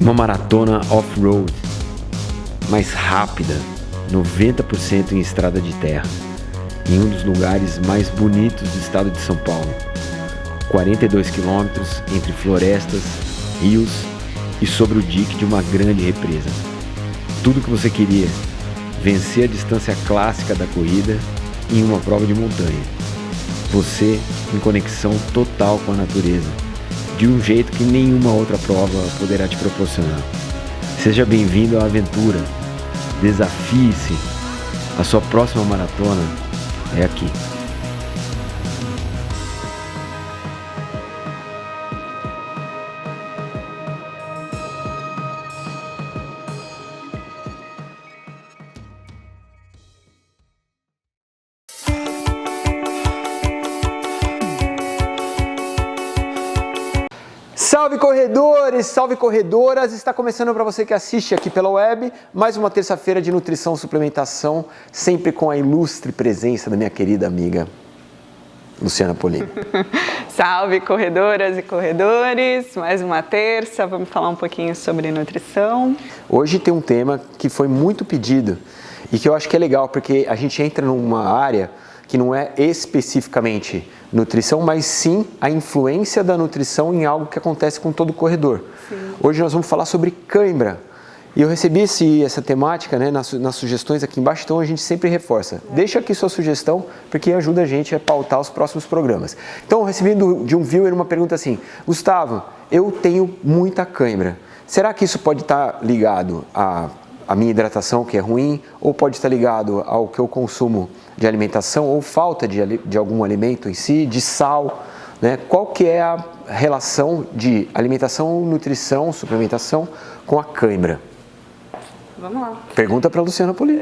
Uma maratona off-road, mais rápida, 90% em estrada de terra, em um dos lugares mais bonitos do estado de São Paulo. 42 quilômetros entre florestas, rios e sobre o dique de uma grande represa. Tudo o que você queria, vencer a distância clássica da corrida em uma prova de montanha. Você em conexão total com a natureza, de um jeito que nenhuma outra prova poderá te proporcionar. Seja bem-vindo à aventura. Desafie-se. A sua próxima maratona é aqui. Salve corredores, salve corredoras! Está começando para você que assiste aqui pela web, mais uma terça-feira de nutrição e suplementação, sempre com a ilustre presença da minha querida amiga Luciana Polini. Salve corredoras e corredores, mais uma terça, vamos falar um pouquinho sobre nutrição. Hoje tem um tema que foi muito pedido e que eu acho que é legal, porque a gente entra numa área que não é especificamente nutrição, mas sim a influência da nutrição em algo que acontece com todo corredor. Sim. Hoje nós vamos falar sobre cãibra. E eu recebi essa temática, né, nas sugestões aqui embaixo, então a gente sempre reforça. Deixa aqui sua sugestão, porque ajuda a gente a pautar os próximos programas. Então eu recebi de um viewer uma pergunta assim: Gustavo, eu tenho muita cãibra. Será que isso pode estar ligado à minha hidratação, que é ruim, ou pode estar ligado ao que eu consumo de alimentação, ou falta de algum alimento em si, de sal, né? Qual que é a relação de alimentação, nutrição, suplementação com a cãibra? Vamos lá. Pergunta para a Luciana Polini.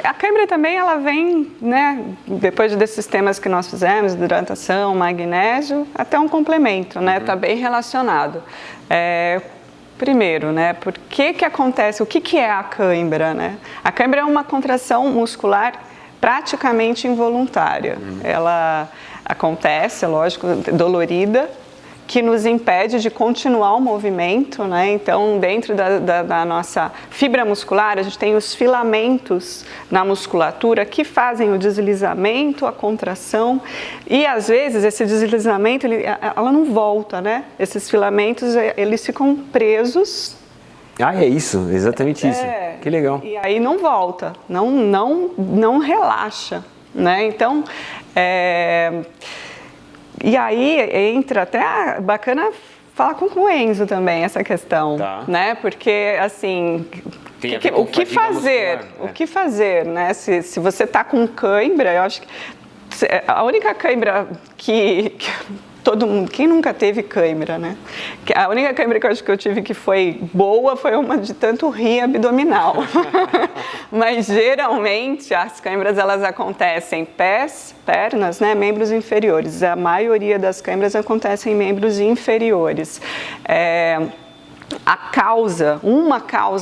A cãibra também, ela vem, né, depois desses temas que nós fizemos, hidratação, magnésio, até um complemento, né? Está bem relacionado. Primeiro, né, por que acontece, o que é a cãibra, né? A cãibra é uma contração muscular praticamente involuntária. Ela acontece, lógico, dolorida, que nos impede de continuar o movimento, né? Então, dentro da nossa fibra muscular, a gente tem os filamentos na musculatura que fazem o deslizamento, a contração, e às vezes esse deslizamento, ela não volta, né? Esses filamentos, eles ficam presos. Ah, é isso, exatamente isso. Que legal. E aí não volta, não relaxa, né? Então, e aí entra até bacana falar com o Enzo também essa questão, tá, né? Porque assim, o que fazer? Muscular, o que fazer, né? Se você tá com cãibra, eu acho que a única cãibra que todo mundo, quem nunca teve cãibra, né? A única cãibra que eu acho que eu tive que foi boa foi uma de tanto rir abdominal. Mas geralmente as cãibras, elas acontecem em pés, pernas, né? Membros inferiores. A maioria das cãibras acontecem em membros inferiores.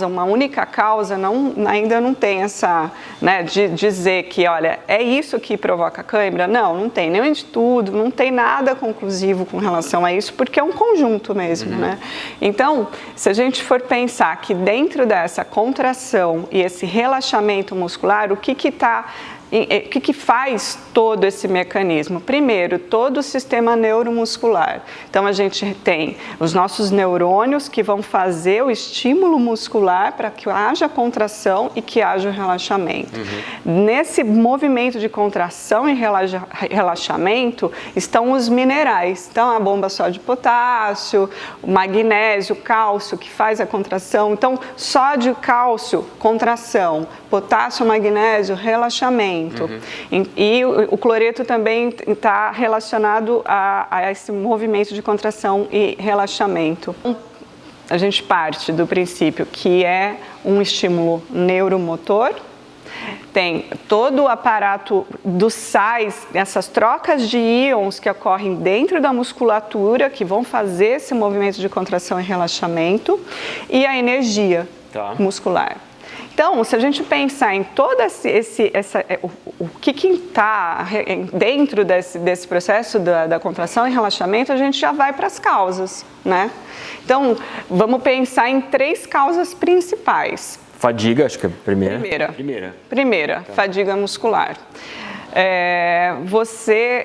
Uma única causa, ainda não tem essa, né, de dizer que, olha, é isso que provoca cãibra? Não tem nenhum estudo, não tem nada conclusivo com relação a isso, porque é um conjunto mesmo, né? Então, se a gente for pensar que dentro dessa contração e esse relaxamento muscular, o que faz todo esse mecanismo? Primeiro, todo o sistema neuromuscular. Então, a gente tem os nossos neurônios que vão fazer o estímulo muscular para que haja contração e que haja o relaxamento. Nesse movimento de contração e relaxamento estão os minerais. Então, a bomba só de potássio, o magnésio, o cálcio, que faz a contração. Então, sódio, cálcio, contração. Potássio, magnésio, relaxamento. E o cloreto também está relacionado a esse movimento de contração e relaxamento. A gente parte do princípio que é um estímulo neuromotor, tem todo o aparato dos sais, essas trocas de íons que ocorrem dentro da musculatura, que vão fazer esse movimento de contração e relaxamento, e a energia muscular. Então, se a gente pensar em todo o que está dentro desse processo da contração e relaxamento, a gente já vai para as causas, né? Então, vamos pensar em 3 causas principais. Fadiga, acho que é a primeira. Primeira, tá. Fadiga muscular.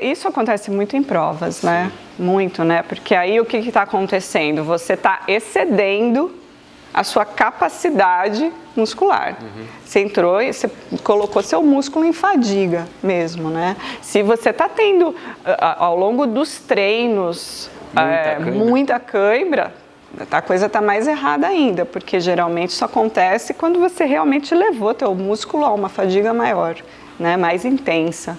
Isso acontece muito em provas, Sim. né? Muito, né? Porque aí o que está acontecendo? Você está excedendo a sua capacidade muscular. Você entrou e você colocou seu músculo em fadiga mesmo, né? Se você está tendo, ao longo dos treinos, muita cãibra, a coisa está mais errada ainda, porque geralmente isso acontece quando você realmente levou teu músculo a uma fadiga maior, né? Mais intensa.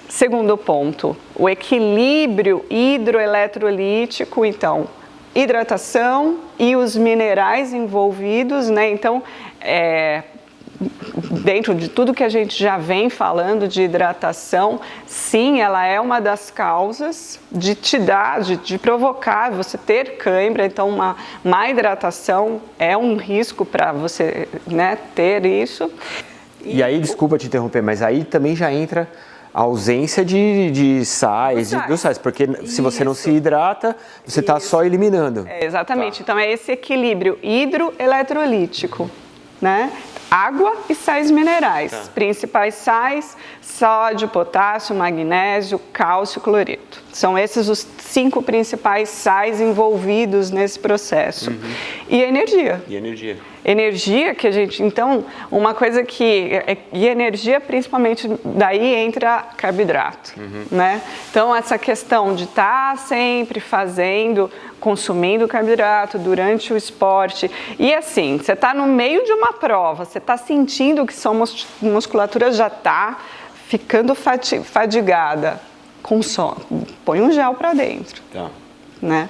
Segundo ponto, o equilíbrio hidroeletrolítico, então, hidratação e os minerais envolvidos, né? Então, dentro de tudo que a gente já vem falando de hidratação, sim, ela é uma das causas de provocar você ter cãibra. Então, uma má hidratação é um risco para você, né, ter isso. E aí, desculpa te interromper, mas aí também já entra a ausência de sais, dos sais, porque se você não se hidrata, você está só eliminando. Exatamente, então é esse equilíbrio hidroeletrolítico, né? Água e sais minerais, principais sais, sódio, potássio, magnésio, cálcio, cloreto. São esses os 5 principais sais envolvidos nesse processo. E a energia. Energia que a gente, então, uma coisa e energia principalmente, daí entra carboidrato, né? Então, essa questão de estar sempre consumindo carboidrato durante o esporte, e assim, você está no meio de uma prova, você está sentindo que sua musculatura já está ficando fadigada, põe um gel para dentro, né?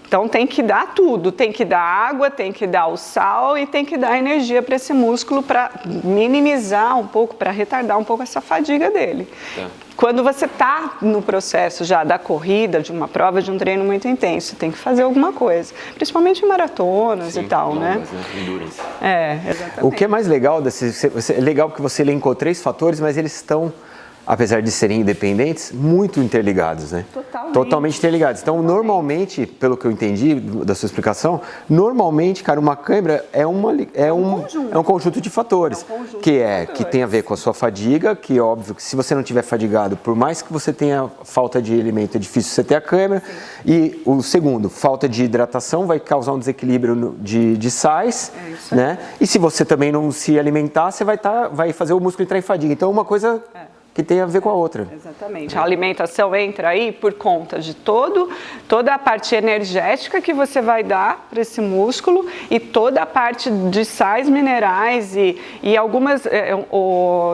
Então tem que dar tudo, tem que dar água, tem que dar o sal e tem que dar energia para esse músculo para minimizar um pouco, para retardar um pouco essa fadiga dele. Quando você está no processo já da corrida, de uma prova, de um treino muito intenso, tem que fazer alguma coisa, principalmente em maratonas e tal, longas, né? Endurance. Exatamente. O que é mais legal é legal que você elencou 3 fatores, mas eles estão, apesar de serem independentes, muito interligados, né? Totalmente interligados. Então, normalmente, pelo que eu entendi da sua explicação, normalmente, cara, uma cãibra é um conjunto de fatores, que tem a ver com a sua fadiga, que é óbvio que se você não estiver fadigado, por mais que você tenha falta de alimento, é difícil você ter a cãibra. E o segundo, falta de hidratação vai causar um desequilíbrio de sais, né? E se você também não se alimentar, você vai fazer o músculo entrar em fadiga. Então, uma coisa que tem a ver com a outra. Exatamente. A alimentação entra aí por conta de toda a parte energética que você vai dar para esse músculo e toda a parte de sais minerais e algumas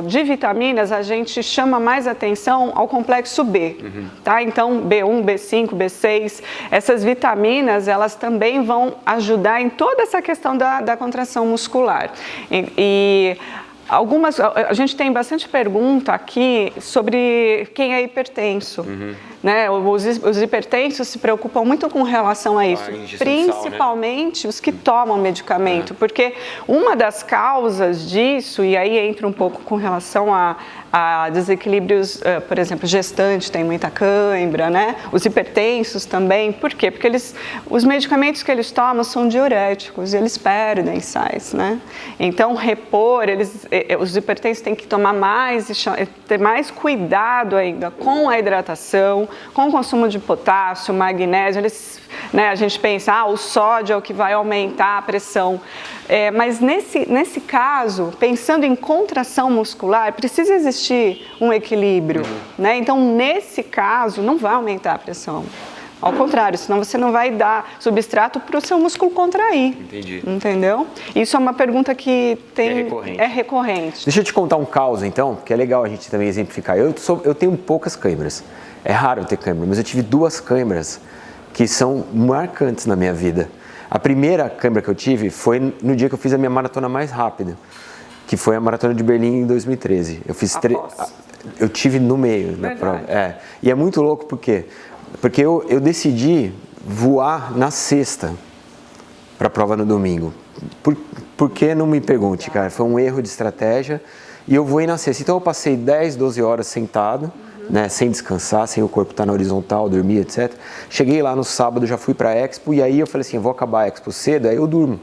de vitaminas. A gente chama mais atenção ao complexo B, tá? Então B1, B5, B6, essas vitaminas, elas também vão ajudar em toda essa questão da contração muscular. A gente tem bastante pergunta aqui sobre quem é hipertenso, né? Os hipertensos se preocupam muito com relação a isso, principalmente os que tomam medicamento, porque uma das causas disso, e aí entra um pouco com relação a desequilíbrios, por exemplo, gestante tem muita cãibra, né? Os hipertensos também, por quê? Porque os medicamentos que eles tomam são diuréticos e eles perdem sais, né? Então, repor, os hipertensos têm que tomar ter mais cuidado ainda com a hidratação, com o consumo de potássio, magnésio. A gente pensa, o sódio é o que vai aumentar a pressão. Mas nesse caso, pensando em contração muscular, precisa existir um equilíbrio, né? Então, nesse caso, não vai aumentar a pressão. Ao contrário, senão você não vai dar substrato para o seu músculo contrair. Entendi. Entendeu? Isso é uma pergunta que é recorrente. Deixa eu te contar um caso, então, que é legal a gente também exemplificar. Eu tenho poucas câimbras. É raro eu ter câimbra, mas eu tive 2 câimbras que são marcantes na minha vida. A primeira câimbra que eu tive foi no dia que eu fiz a minha maratona mais rápida, que foi a Maratona de Berlim em 2013. Eu fiz eu tive no meio da prova. E é muito louco porque eu decidi voar na sexta. para a prova no domingo. Por que não me pergunte, cara? Foi um erro de estratégia e eu voei na sexta. Então eu passei 10, 12 horas sentado, né, sem descansar, sem o corpo estar na horizontal, dormir, etc. Cheguei lá no sábado, já fui para a Expo e aí eu falei assim, eu vou acabar a Expo cedo, aí eu durmo.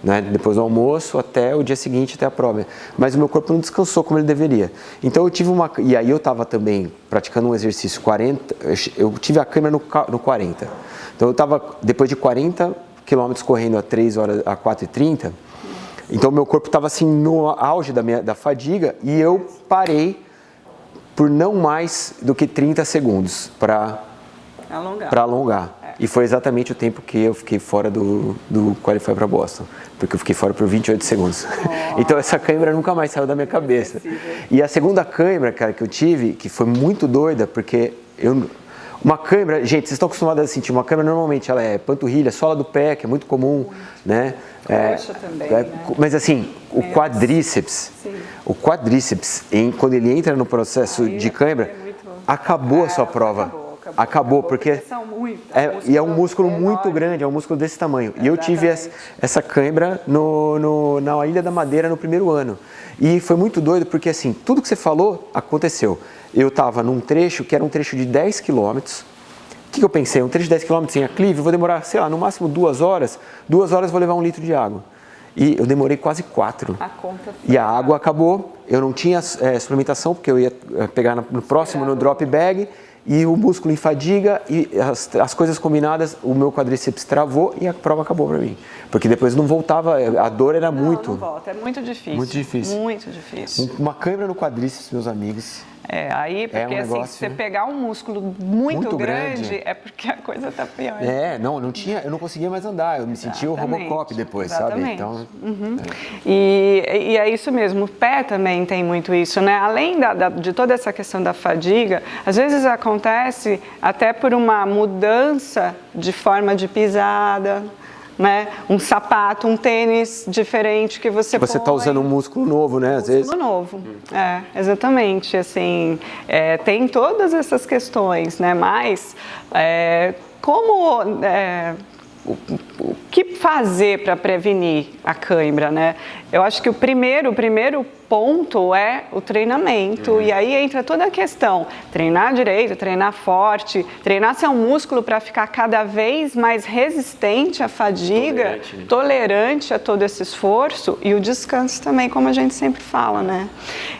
Né, depois do almoço até o dia seguinte, até a prova. Mas o meu corpo não descansou como ele deveria. Então eu tive e aí eu estava também praticando um exercício 40, eu tive a câmera no 40. Então eu estava, depois de 40 quilômetros correndo a 3 horas, a 4h30, então o meu corpo estava assim no auge da fadiga e eu parei por não mais do que 30 segundos para alongar. E foi exatamente o tempo que eu fiquei fora do Qualify para Boston, porque eu fiquei fora por 28 segundos. Então essa câimbra nunca mais saiu da minha cabeça. E a segunda câimbra, cara, que eu tive, que foi muito doida, porque uma câimbra, gente, vocês estão acostumados a sentir, uma câimbra normalmente ela é panturrilha, sola do pé, que é muito comum, né? Coxa também, né? Mas assim, o quadríceps, quando ele entra no processo de câimbra, acabou a sua prova. Acabou, porque é um músculo muito grande, é um músculo desse tamanho. E eu tive essa câimbra na Ilha da Madeira no primeiro ano. E foi muito doido, porque assim, tudo que você falou aconteceu. Eu estava num trecho que era um trecho de 10 quilômetros. O que eu pensei? Um trecho de 10 quilômetros em aclive, eu vou demorar, sei lá, no máximo 2 horas. 2 horas eu vou levar 1 litro de água. E eu demorei quase 4. E a água acabou, eu não tinha suplementação, porque eu ia pegar no próximo, no drop bag. E o músculo em fadiga e as coisas combinadas, o meu quadríceps travou e a prova acabou para mim. Porque depois não voltava, a dor era muito... Não volta, é muito difícil. Muito difícil. Muito difícil. Uma câimbra no quadríceps, meus amigos... Aí, porque negócio, assim, se você pegar um músculo muito grande, é porque a coisa tá pior. Eu não conseguia mais andar, eu me sentia o Robocop depois, sabe? Então, E é isso mesmo, o pé também tem muito isso, né? Além de toda essa questão da fadiga, às vezes acontece até por uma mudança de forma de pisada, né? Um sapato, um tênis diferente que você põe. Você está usando um músculo novo, né? Às vezes. Músculo novo, exatamente. Assim, tem todas essas questões, né? Mas o que fazer para prevenir a cãibra, né? Eu acho que o primeiro ponto é o treinamento. E aí entra toda a questão: treinar direito, treinar forte, treinar seu músculo para ficar cada vez mais resistente à fadiga, tolerante a todo esse esforço, e o descanso também, como a gente sempre fala, né?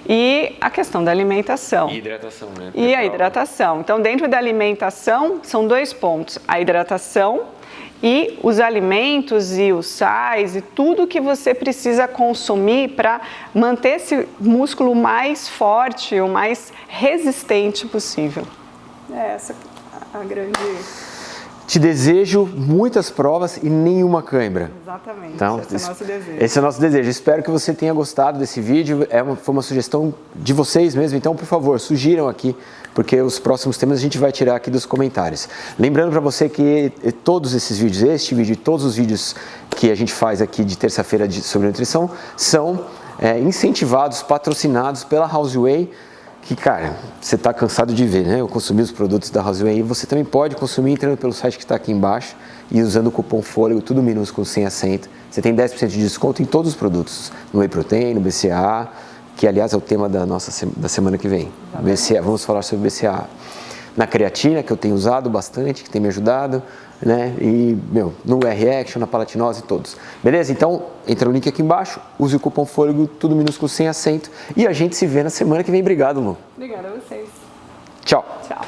E a questão da alimentação. E hidratação, né? E a hidratação. Então, dentro da alimentação, são 2 pontos: a hidratação e os alimentos e os sais e tudo que você precisa consumir para manter esse músculo mais forte, o mais resistente possível. Essa é a grande... Te desejo muitas provas e nenhuma cãibra. Exatamente, então, esse é o nosso desejo. Esse é o nosso desejo. Espero que você tenha gostado desse vídeo. Foi uma sugestão de vocês mesmo, então, por favor, sugiram aqui, porque os próximos temas a gente vai tirar aqui dos comentários. Lembrando para você que todos esses vídeos, este vídeo e todos os vídeos que a gente faz aqui de terça-feira sobre nutrição, são incentivados, patrocinados pela Houseway, que, cara, você está cansado de ver, né? Eu consumi os produtos da Houseway e você também pode consumir entrando pelo site que está aqui embaixo e usando o cupom FOLEGO, tudo minúsculo, sem acento. Você tem 10% de desconto em todos os produtos, no Whey Protein, no BCA, que aliás é o tema da semana que vem. BCA, vamos falar sobre BCA. Na creatina, que eu tenho usado bastante, que tem me ajudado, né? E, no R-Action, na palatinose, todos. Beleza? Então, entra no link aqui embaixo, use o cupom FOLEGO, tudo minúsculo, sem acento, e a gente se vê na semana que vem. Obrigado, Lu. Obrigada a vocês. Tchau. Tchau.